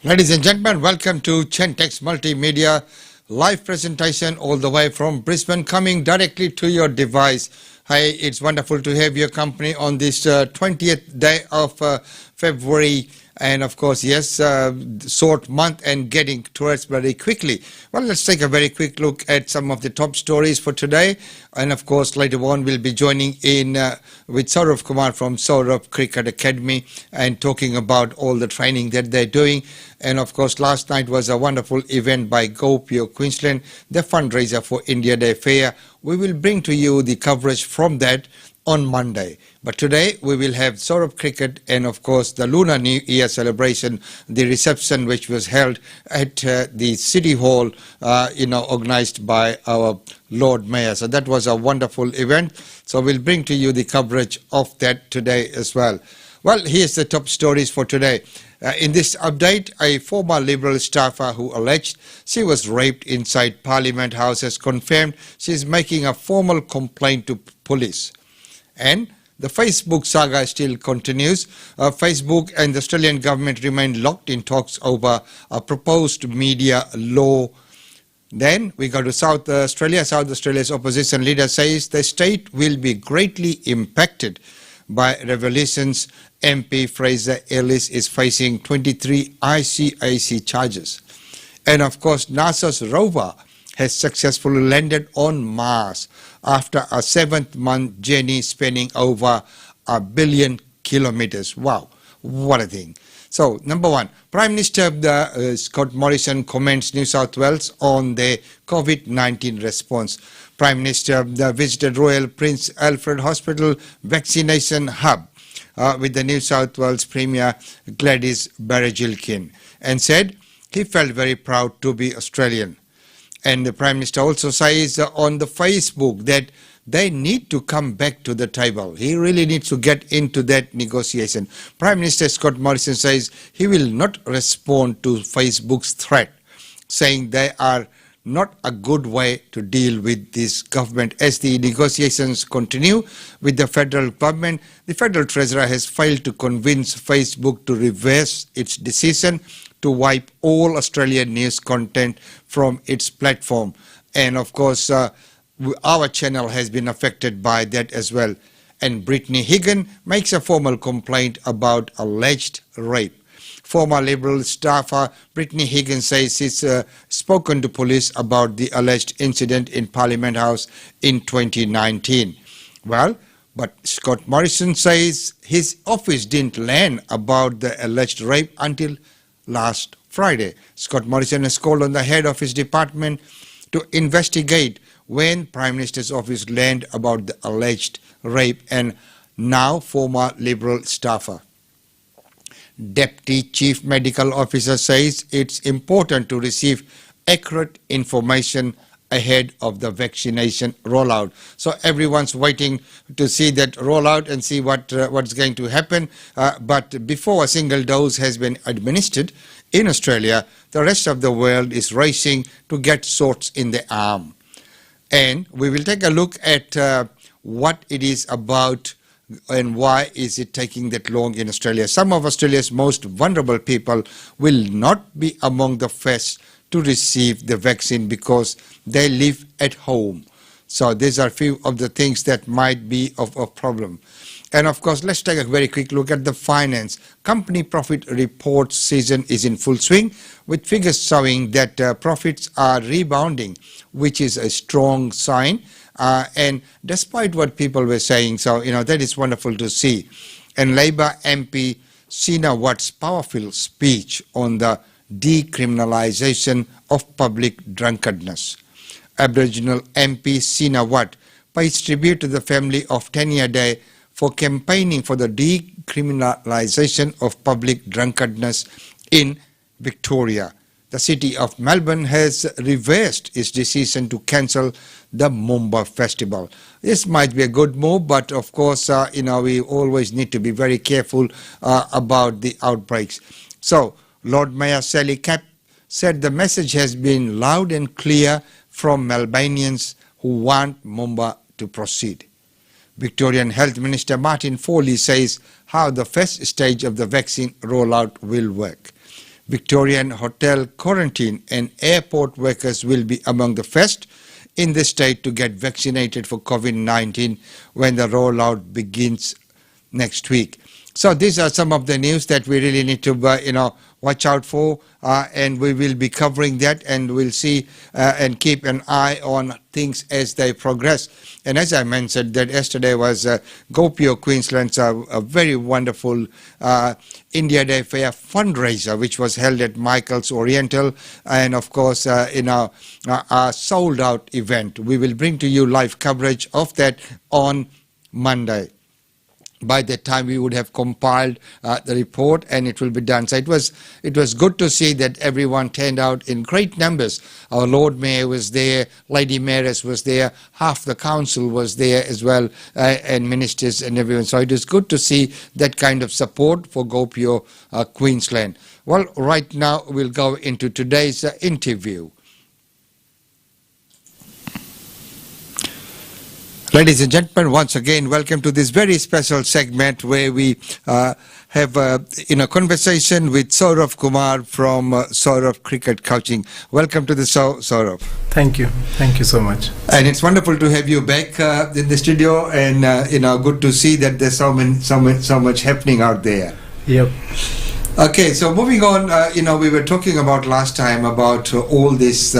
Ladies and gentlemen, welcome to Chentex Multimedia live presentation all the way from Brisbane, coming directly to your device. Hi, it's wonderful to have your company on this 20th day of February. And of course, yes, short month and getting towards very quickly. Well, let's take a very quick look at some of the top stories for today. And of course, later on, we'll be joining in with Saurabh Kumar from Saurabh Cricket Academy and talking about all the training that they're doing. And of course, last night was a wonderful event by Go Pure Queensland, the fundraiser for India Day Fair. We will bring to you the coverage from that on Monday. But today we will have Saurabh Cricket and of course the Lunar New Year celebration, the reception which was held at the City Hall, organized by our Lord Mayor. So that was a wonderful event. So we'll bring to you the coverage of that today as well. Well, here's the top stories for today. In this update, a former Liberal staffer who alleged she was raped inside Parliament House has confirmed she is making a formal complaint to police. And the Facebook saga still continues. Facebook and the Australian government remain locked in talks over a proposed media law. Then we go to South Australia. South Australia's opposition leader says the state will be greatly impacted by revelations. MP Fraser Ellis is facing 23 ICAC charges. And of course, NASA's rover has successfully landed on Mars after a 7th-month journey spanning over 1 billion kilometers. Wow, what a thing. So, number one, Prime Minister Scott Morrison comments New South Wales on the COVID-19 response. Prime Minister visited Royal Prince Alfred Hospital vaccination hub with the New South Wales Premier Gladys Berejiklian and said he felt very proud to be Australian. And the Prime Minister also says on the Facebook that they need to come back to the table. He really needs to get into that negotiation. Prime Minister Scott Morrison says he will not respond to Facebook's threat, saying they are not a good way to deal with this government. As the negotiations continue with the federal government, the federal treasurer has failed to convince Facebook to reverse its decision to wipe all Australian news content from its platform. And of course, our channel has been affected by that as well. And Brittany Higgins makes a formal complaint about alleged rape. Former Liberal staffer Brittany Higgins says she's spoken to police about the alleged incident in Parliament House in 2019. Well, but Scott Morrison says his office didn't learn about the alleged rape until last Friday. Scott Morrison has called on the head of his department to investigate when Prime Minister's office learned about the alleged rape, and now former Liberal staffer. Deputy Chief Medical Officer says it's important to receive accurate information ahead of the vaccination rollout. So everyone's waiting to see that rollout and see what's going to happen. But before a single dose has been administered in Australia, the rest of the world is racing to get shots in the arm. And we will take a look at what it is about and why is it taking that long in Australia. Some of Australia's most vulnerable people will not be among the first to receive the vaccine because they live at home. So these are a few of the things that might be of a problem. And of course, let's take a very quick look at the finance. Company profit report season is in full swing, with figures showing that profits are rebounding, which is a strong sign. And despite what people were saying, so that is wonderful to see. And Labor MP Sina Watt's powerful speech on the decriminalisation of public drunkenness. Aboriginal MP Sina Watt pays tribute to the family of Tanya Day for campaigning for the decriminalisation of public drunkenness in Victoria. The city of Melbourne has reversed its decision to cancel the Moomba Festival. This might be a good move, but of course, we always need to be very careful about the outbreaks. So, Lord Mayor Sally Capp said the message has been loud and clear from Melburnians who want Moomba to proceed. Victorian Health Minister Martin Foley says how the first stage of the vaccine rollout will work. Victorian hotel quarantine and airport workers will be among the first in the state to get vaccinated for COVID-19 when the rollout begins next week. So these are some of the news that we really need to, watch out for, and we will be covering that, and we'll see and keep an eye on things as they progress. And as I mentioned, that yesterday was Gopio Queensland's a very wonderful India Day Fair fundraiser, which was held at Michael's Oriental, and of course in our sold out event. We will bring to you live coverage of that on Monday. By that time we would have compiled the report and it will be done. So it was good to see that everyone turned out in great numbers. Our Lord Mayor was there, Lady Mayoress was there, half the council was there as well, and ministers and everyone. So it is good to see that kind of support for Gopio Queensland. Well, right now we'll go into today's interview. Ladies and gentlemen, once again, welcome to this very special segment where we have a conversation with Saurabh Kumar from Saurabh Cricket Coaching. Welcome to the show, Saurabh. Thank you so much. And it's wonderful to have you back in the studio, and good to see that there's so much happening out there. Yep. Okay, so moving on, we were talking about last time about all this.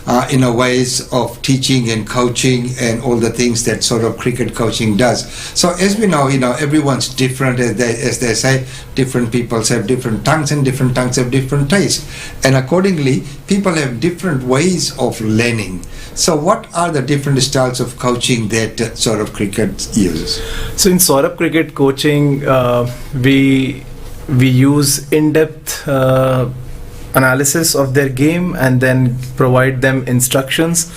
Ways of teaching and coaching and all the things that sort of cricket coaching does. So as we know, everyone's different, as they say, different people have different tongues and different tongues have different tastes. And accordingly, people have different ways of learning. So what are the different styles of coaching that Saurabh Cricket uses? So in Saurabh Cricket Coaching, we use in-depth analysis of their game and then provide them instructions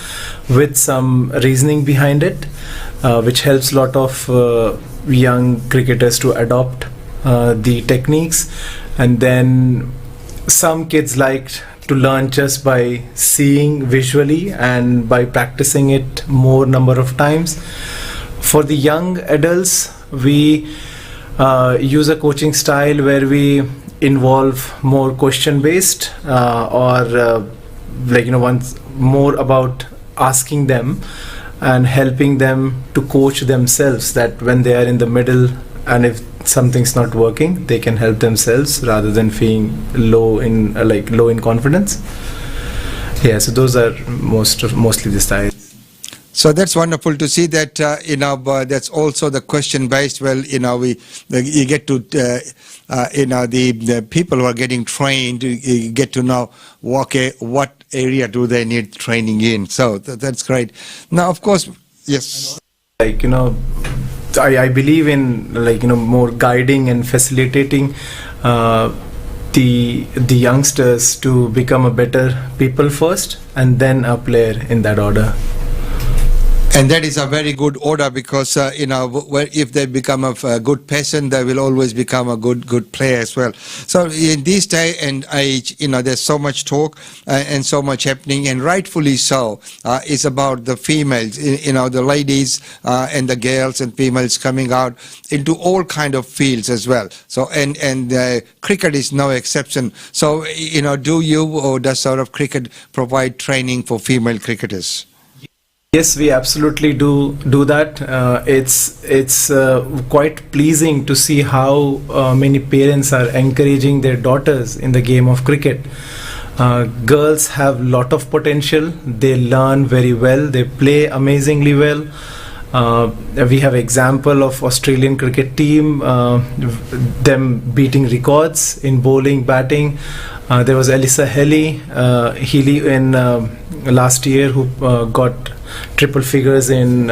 with some reasoning behind it, which helps a lot of young cricketers to adopt the techniques. And then some kids like to learn just by seeing visually and by practicing it more number of times. For the young adults, we use a coaching style where we involve more question based once more about asking them and helping them to coach themselves, that when they are in the middle and if something's not working, they can help themselves rather than feeling low in confidence. Yeah, so those are mostly the styles. So that's wonderful to see that, that's also the question based. Well, you get to, the people who are getting trained, you get to know, okay, what area do they need training in. So that's great. Now, of course, yes. I believe in more guiding and facilitating the youngsters to become a better people first and then a player in that order. And that is a very good order because, if they become a good person, they will always become a good player as well. So in this day and age, there's so much talk and so much happening, and rightfully so. It's about the females, the ladies and the girls and females coming out into all kind of fields as well. So, and cricket is no exception. So, do you or does Saurabh Cricket provide training for female cricketers? Yes, we absolutely do that. It's quite pleasing to see how many parents are encouraging their daughters in the game of cricket. Girls have lot of potential. They learn very well. They play amazingly well. We have example of Australian cricket team, them beating records in bowling, batting. There was Alyssa Healy in last year who got triple figures in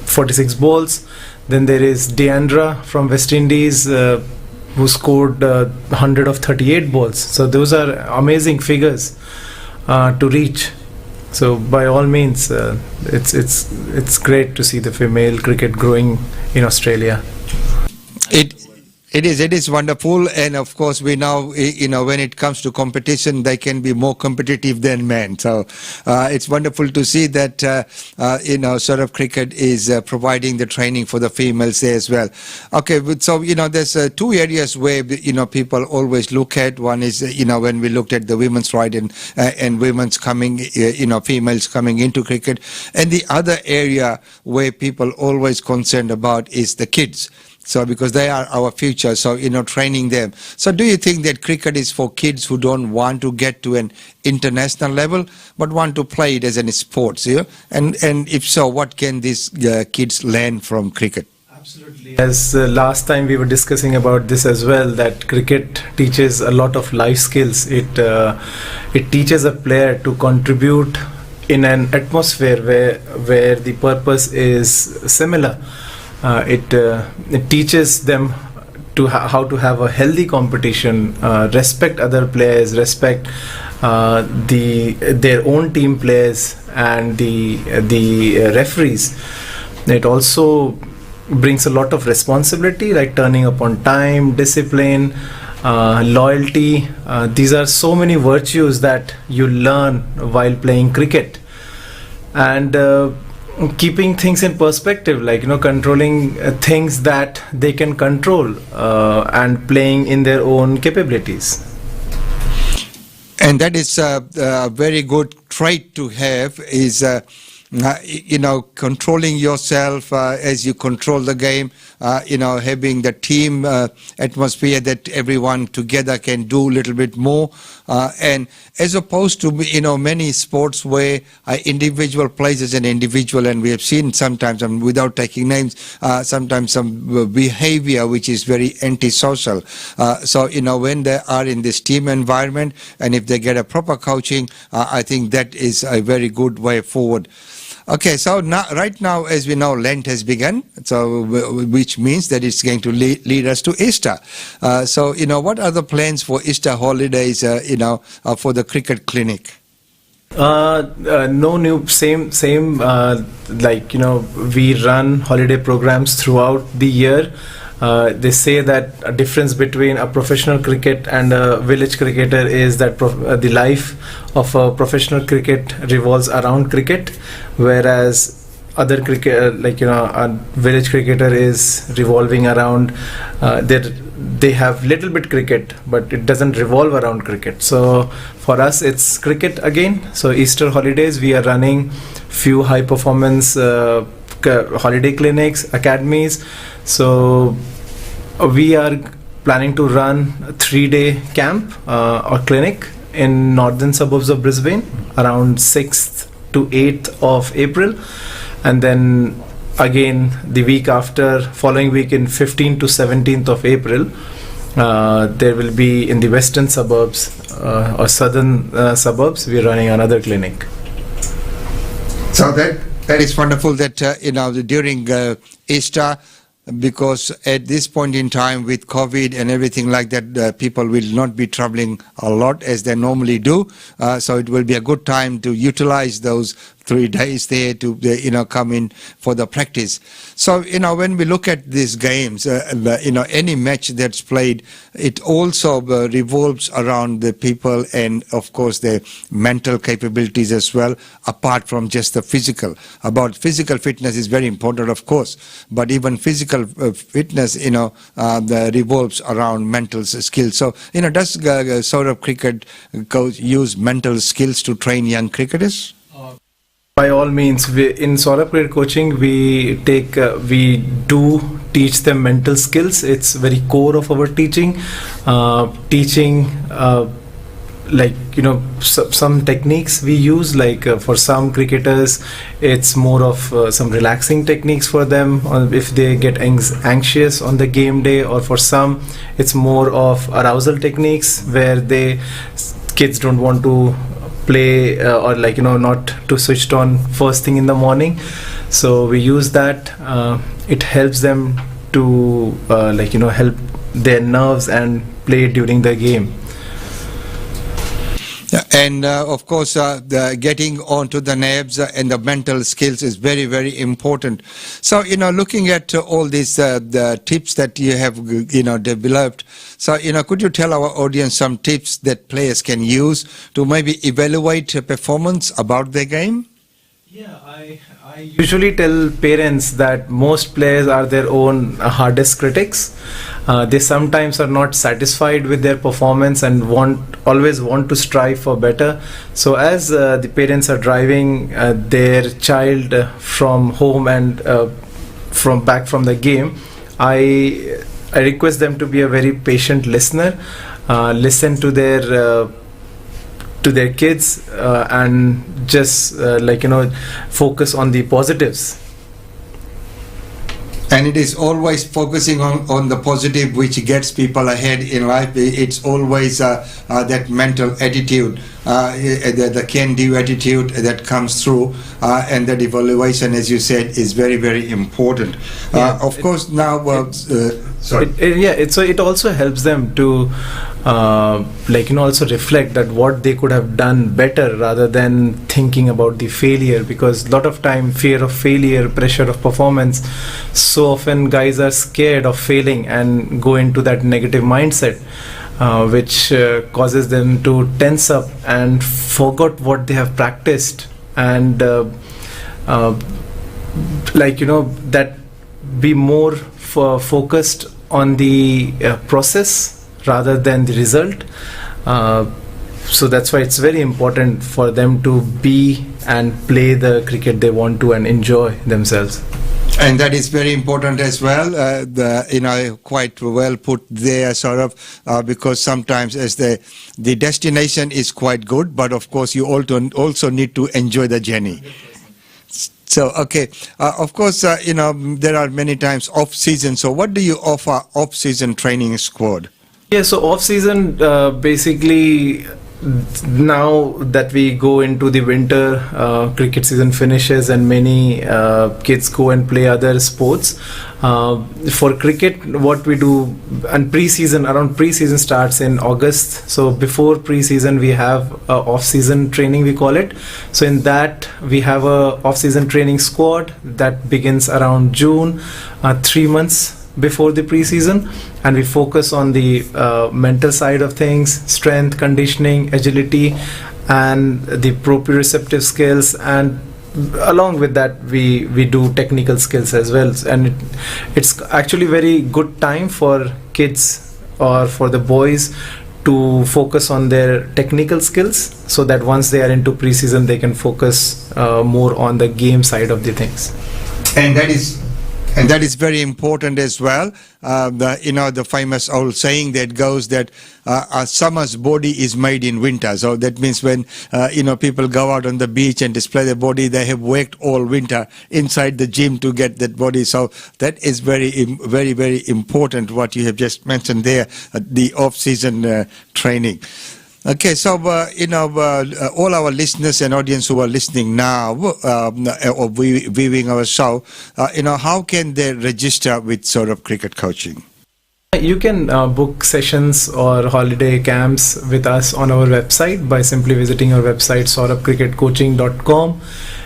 46 balls. Then there is Deandra from West Indies who scored 100 of 38 balls. So those are amazing figures to reach. So by all means, it's great to see the female cricket growing in Australia. It is wonderful, and of course we now, when it comes to competition, they can be more competitive than men. So it's wonderful to see that Saurabh Cricket is providing the training for the females there as well. Okay, so there's two areas where people always look at. One is when we looked at the women's right and women's coming, females coming into cricket, and the other area where people always concerned about is the kids. So because they are our future, so training them. So do you think that cricket is for kids who don't want to get to an international level but want to play it as a sport? And if so, what can these kids learn from cricket? Absolutely. As last time we were discussing about this as well, that cricket teaches a lot of life skills. It teaches a player to contribute in an atmosphere where the purpose is similar. It teaches them to how to have a healthy competition, respect other players, respect their own team players and the referees. It also brings a lot of responsibility, like turning up on time, discipline, loyalty. These are so many virtues that you learn while playing cricket, and keeping things in perspective, like controlling things that they can control, and playing in their own capabilities. And that is a very good trait to have, is controlling yourself as you control the game, having the team atmosphere that everyone together can do a little bit more, and as opposed to many sports where individual plays as an individual, and we have seen sometimes, without taking names, sometimes some behavior which is very antisocial. So when they are in this team environment, and if they get a proper coaching, I think that is a very good way forward. Okay, so right now, as we know, Lent has begun, so which means that it's going to lead us to Easter. So, what are the plans for Easter holidays, for the cricket clinic? No new, same, we run holiday programs throughout the year. They say that a difference between a professional cricket and a village cricketer is that the life of a professional cricket revolves around cricket, whereas other cricket, a village cricketer is revolving around, they have little bit cricket, but it doesn't revolve around cricket. So for us, it's cricket again. So Easter holidays, we are running few high performance holiday clinics, academies. So we are planning to run a 3-day camp or clinic in northern suburbs of Brisbane around 6th to 8th of April, and then again the week after, following week in 15th to 17th of April, there will be in the western suburbs or southern suburbs, we are running another clinic. So that is wonderful that during Easter, because at this point in time with COVID and everything like that, people will not be traveling a lot as they normally do. So it will be a good time to utilize those 3 days there to come in for the practice. So when we look at these games, any match that's played, it also revolves around the people and of course their mental capabilities as well, apart from just the physical. About physical fitness is very important, of course, but even physical fitness revolves around mental skills. So does Saurabh Cricket coach use mental skills to train young cricketers? By all means, in Saurabh Cricket coaching, we do teach them mental skills. It's very core of our teaching. Some techniques we use, for some cricketers, it's more of some relaxing techniques for them if they get anxious on the game day, or for some, it's more of arousal techniques where kids don't want to play or not to switched on first thing in the morning. So we use that. It helps them to help their nerves and play during the game. And of course, the getting onto the nabs and the mental skills is very, very important. So, looking at all these the tips that you have, developed. So, could you tell our audience some tips that players can use to maybe evaluate performance about their game? Yeah, I usually tell parents that most players are their own hardest critics. They sometimes are not satisfied with their performance and always want to strive for better. So as the parents are driving their child from home and from the game, I request them to be a very patient listener, listen to their kids and just focus on the positives. And it is always focusing on the positive which gets people ahead in life. It's always that mental attitude, the can-do attitude that comes through, and that evaluation, as you said, is very, very important. Of course, now... sorry. It also helps them to also reflect that what they could have done better rather than thinking about the failure, because a lot of time fear of failure, pressure of performance, so often guys are scared of failing and go into that negative mindset, which causes them to tense up and forget what they have practiced, and that be more focused on the process rather than the result. So that's why it's very important for them to be and play the cricket they want to and enjoy themselves. And that is very important as well. Quite well put there, Saurabh, because sometimes as the destination is quite good, but of course you also need to enjoy the journey. So, okay, of course, there are many times off-season. So what do you offer off-season training squad? Yeah, so off-season, basically, now that we go into the winter, cricket season finishes and many kids go and play other sports. For cricket, what we do, and pre-season starts in August. So before pre-season, we have off-season training, we call it. So in that, we have a off-season training squad that begins around June, 3 months before the pre-season, and we focus on the mental side of things, strength, conditioning, agility, and the proprioceptive skills, and along with that we do technical skills as well. And it's actually very good time for kids or for the boys to focus on their technical skills, so that once they are into pre-season they can focus more on the game side of the things. And that is very important as well. The famous old saying that goes that a summer's body is made in winter. So that means when people go out on the beach and display their body, they have worked all winter inside the gym to get that body. So that is very, very, very important what you have just mentioned there, the off-season training. Okay, so all our listeners and audience who are listening now or viewing our show, how can they register with Saurabh Cricket Coaching? You can book sessions or holiday camps with us on our website by simply visiting our website saurabhcricketcoaching.com.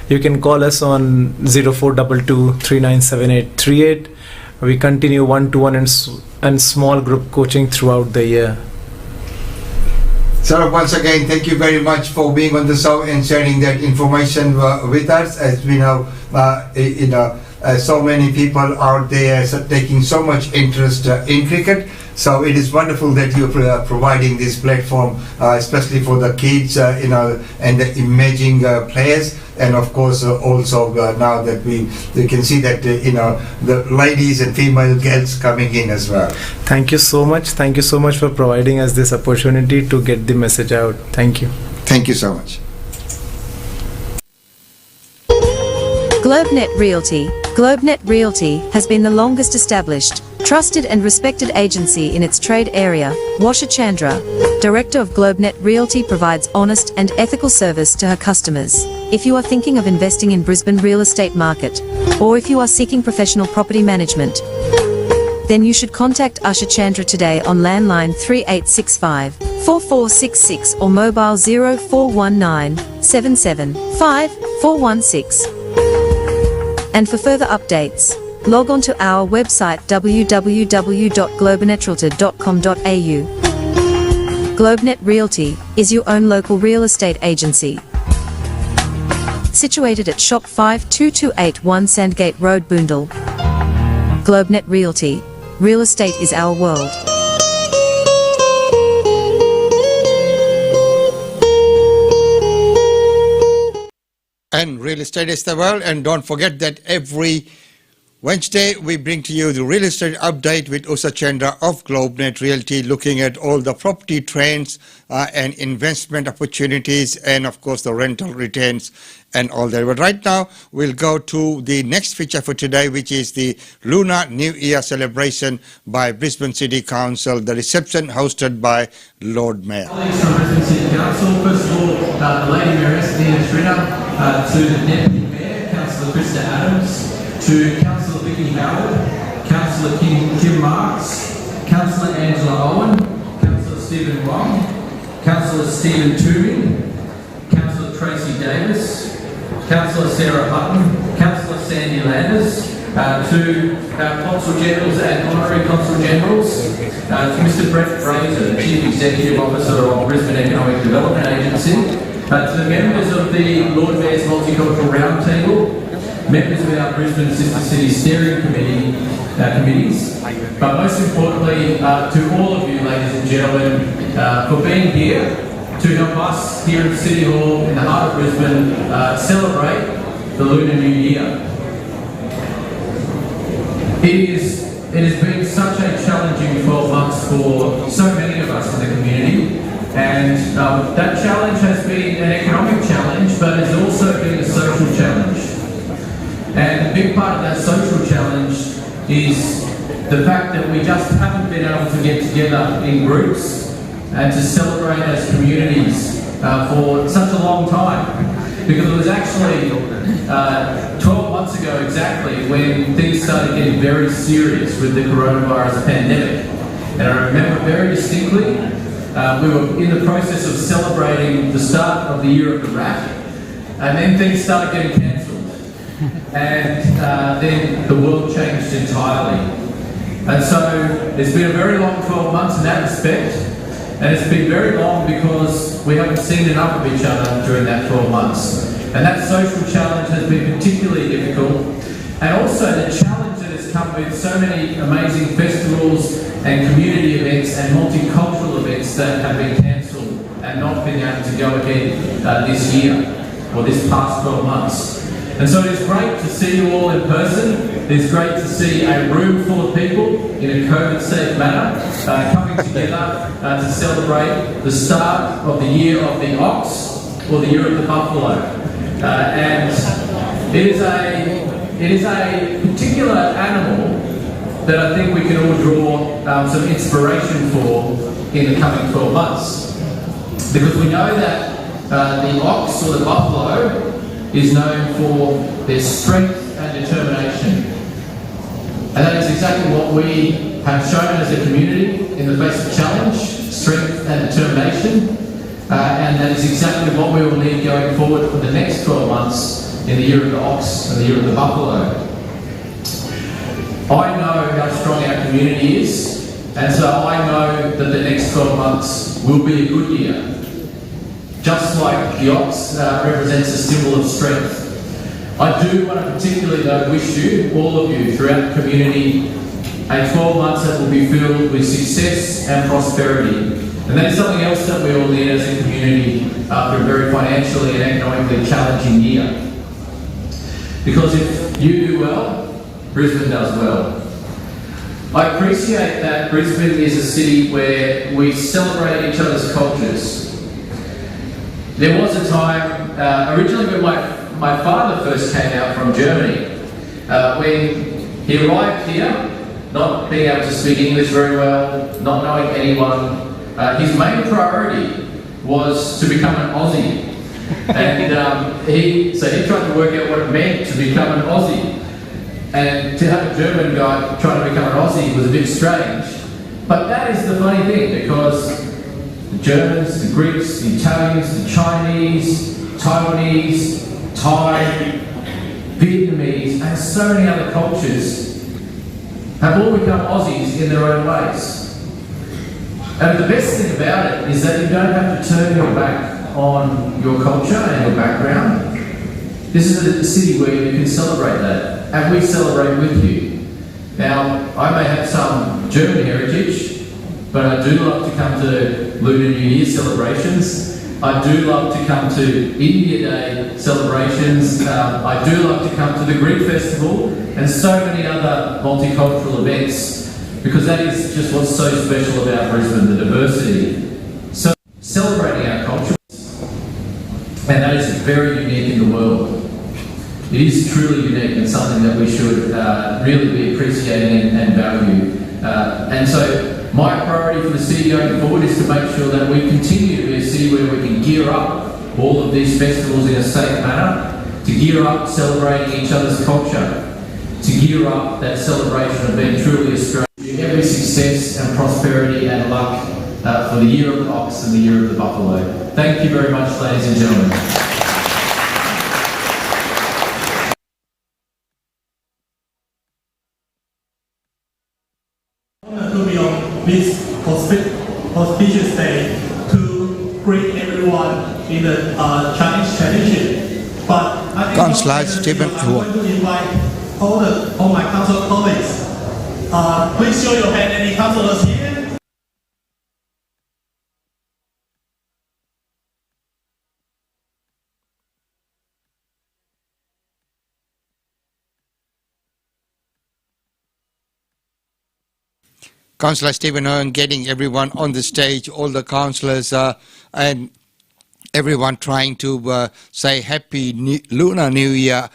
You can call us on 0422 397838. We continue one-to-one and small group coaching throughout the year. Saurabh, once again, thank you very much for being on the show and sharing that information with us. As we know, so many people out there taking so much interest in cricket. So it is wonderful that you're providing this platform, especially for the kids, and the emerging players. And of course, also now that we can see that the ladies and female girls coming in as well. Thank you so much. Thank you so much for providing us this opportunity to get the message out. Thank you. Thank you so much. GlobeNet Realty. GlobeNet Realty has been the longest established, trusted and respected agency in its trade area. Washa Chandra, Director of GlobeNet Realty, provides honest and ethical service to her customers. If you are thinking of investing in Brisbane real estate market, or if you are seeking professional property management, then you should contact Usha Chandra today on landline 3865 4466 or mobile 0419 775 416. And for further updates, log on to our website www.globenetralty.com.au. GlobeNet Realty is your own local real estate agency. Situated at Shop 52281 Sandgate Road, Boondall. GlobeNet Realty. Real estate is our world. And real estate is the world. And don't forget that every Wednesday we bring to you the real estate update with Usha Chandra of GlobeNet Realty, looking at all the property trends and investment opportunities, and of course the rental returns and all that. But right now we'll go to the next feature for today, which is the Lunar New Year celebration by Brisbane City Council, the reception hosted by Lord Mayor. Colleagues from Brisbane City Council, first of all, the Lady Mayoress Nina Schrinner, to the Deputy Mayor, Councillor Krista Adams, to Councillor Vicky Howard, Councillor Kim Marks, Councillor Angela Owen, Councillor Stephen Wong, Councillor Stephen Toomey, Councillor Tracy Davis, Councillor Sarah Hutton, Councillor Sandy Landers, to our Consul Generals and Honorary Consul Generals, to Mr Brett Fraser, the Chief Executive Officer of Brisbane Economic Development Agency, to the members of the Lord Mayor's Multicultural Roundtable, members of our Brisbane Sister City Steering Committees, but most importantly to all of you, ladies and gentlemen, for being here to help us here at City Hall in the heart of Brisbane celebrate the Lunar New Year. It has been such a challenging 12 months for so many of us in the community, and that challenge has been an economic challenge, but it's also been a social challenge. And a big part of that social challenge is the fact that we just haven't been able to get together in groups and to celebrate as communities for such a long time. Because it was actually 12 months ago exactly when things started getting very serious with the coronavirus pandemic. And I remember very distinctly, we were in the process of celebrating the start of the Year of the Rat, and then things started getting cancelled. And then the world changed entirely. And so it's been a very long 12 months in that respect, and it's been very long because we haven't seen enough of each other during that 12 months. And that social challenge has been particularly difficult, and also the challenge that has come with so many amazing festivals and community events and multicultural events that have been cancelled and not been able to go ahead this year or this past 12 months. And so it is great to see you all in person. It's great to see a room full of people in a COVID-safe manner coming together to celebrate the start of the Year of the Ox, or the Year of the Buffalo. And it is a particular animal that I think we can all draw some inspiration for in the coming 12 months. Because we know that the ox or the buffalo is known for their strength and determination. And that is exactly what we have shown as a community in the face of challenge, strength and determination. And that is exactly what we will need going forward for the next 12 months in the Year of the Ox and the Year of the Buffalo. I know how strong our community is, and so I know that the next 12 months will be a good year. Just like the ox represents a symbol of strength. I do want to particularly though wish you, all of you throughout the community, a 12 months that will be filled with success and prosperity. And that is something else that we all need as a community after a very financially and economically challenging year. Because if you do well, Brisbane does well. I appreciate that Brisbane is a city where we celebrate each other's cultures. There was a time, originally when my father first came out from Germany, when he arrived here, not being able to speak English very well, not knowing anyone, his main priority was to become an Aussie. And he tried to work out what it meant to become an Aussie. And to have a German guy trying to become an Aussie was a bit strange. But that is the funny thing, because the Germans, the Greeks, the Italians, the Chinese, Taiwanese, Thai, Vietnamese, and so many other cultures have all become Aussies in their own ways. And the best thing about it is that you don't have to turn your back on your culture and your background. This is a city where you can celebrate that, and we celebrate with you. Now, I may have some German heritage, but I do love to come to Lunar New Year celebrations. I do love to come to India Day celebrations. I do love to come to the Greek Festival and so many other multicultural events, because that is just what's so special about Brisbane, the diversity. So celebrating our culture, and that is very unique in the world. It is truly unique and something that we should really be appreciating and value. And so my priority for the city going forward is to make sure that we continue to be a city where we can gear up all of these festivals in a safe manner, to gear up celebrating each other's culture, to gear up that celebration of being truly Australian. Every success and prosperity and luck for the year of the ox and the year of the buffalo. Thank you very much, ladies and gentlemen. To be on this auspicious day to greet everyone in the Chinese tradition. But I think Councillor Stephen I'm going to invite all my council colleagues. Please show your hand, any councillors here. Councillor Stephen Hearn getting everyone on the stage, all the councillors and everyone trying to say Happy Lunar New Year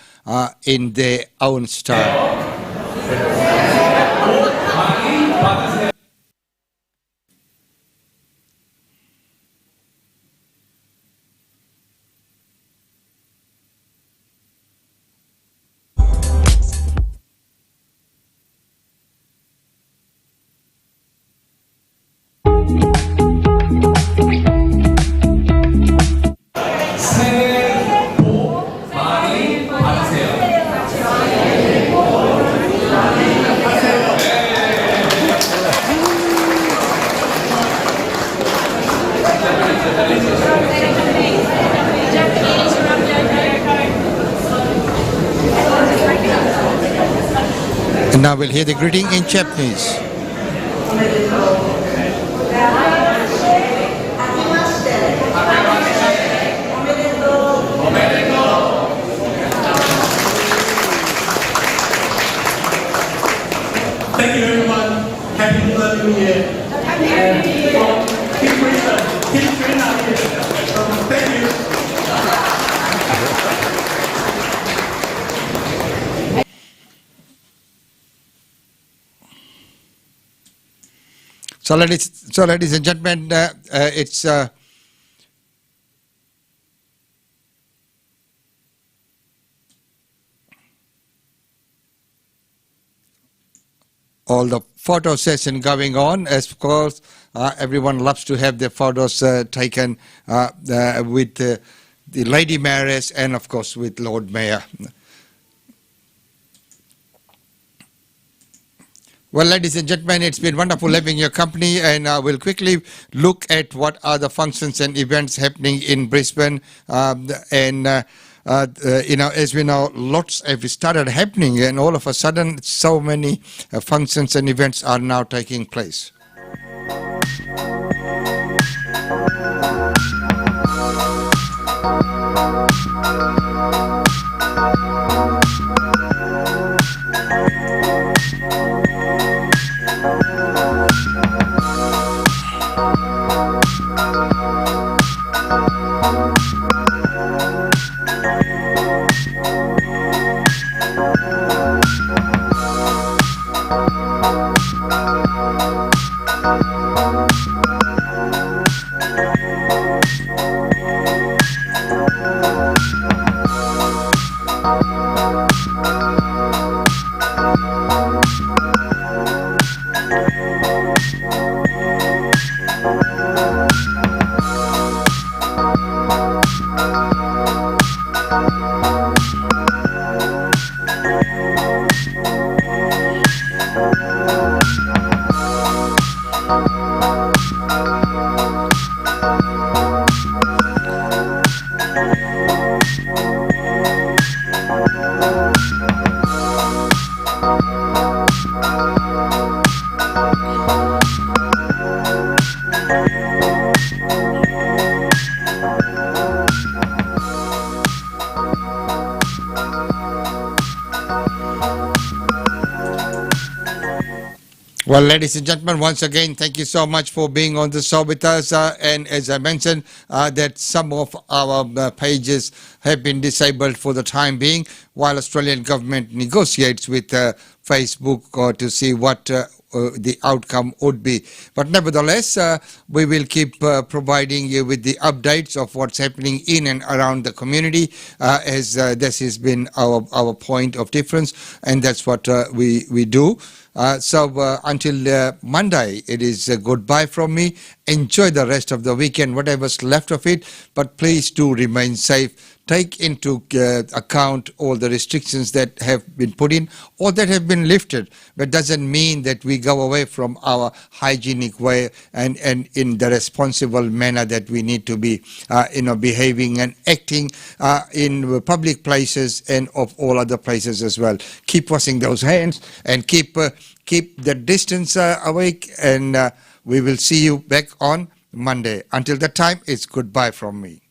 in their own style. And now we'll hear the greeting in Japanese. Thank you everyone. Happy Lunar New Year. Happy New Year. Keep Brisbane. Keep Trinidad here. Thank you. So ladies and gentlemen, it's all the photo session going on. As of course, everyone loves to have their photos taken with the Lady Mayoress and of course with Lord Mayor. Well, ladies and gentlemen, it's been wonderful having your company, and we'll quickly look at what are the functions and events happening in Brisbane. As we know, lots have started happening, and all of a sudden, so many functions and events are now taking place. Well, ladies and gentlemen, once again, thank you so much for being on the show with us. And as I mentioned, that some of our pages have been disabled for the time being, while Australian government negotiates with Facebook to see what the outcome would be. But nevertheless, we will keep providing you with the updates of what's happening in and around the community, as this has been our point of difference, and that's what we do. So until Monday, it is goodbye from me. Enjoy the rest of the weekend, whatever's left of it, but please do remain safe. Take into account all the restrictions that have been put in or that have been lifted, but doesn't mean that we go away from our hygienic way and in the responsible manner that we need to be behaving and acting in public places and of all other places as well. Keep washing those hands and keep the distance awake, and we will see you back on Monday. Until that time, it's goodbye from me.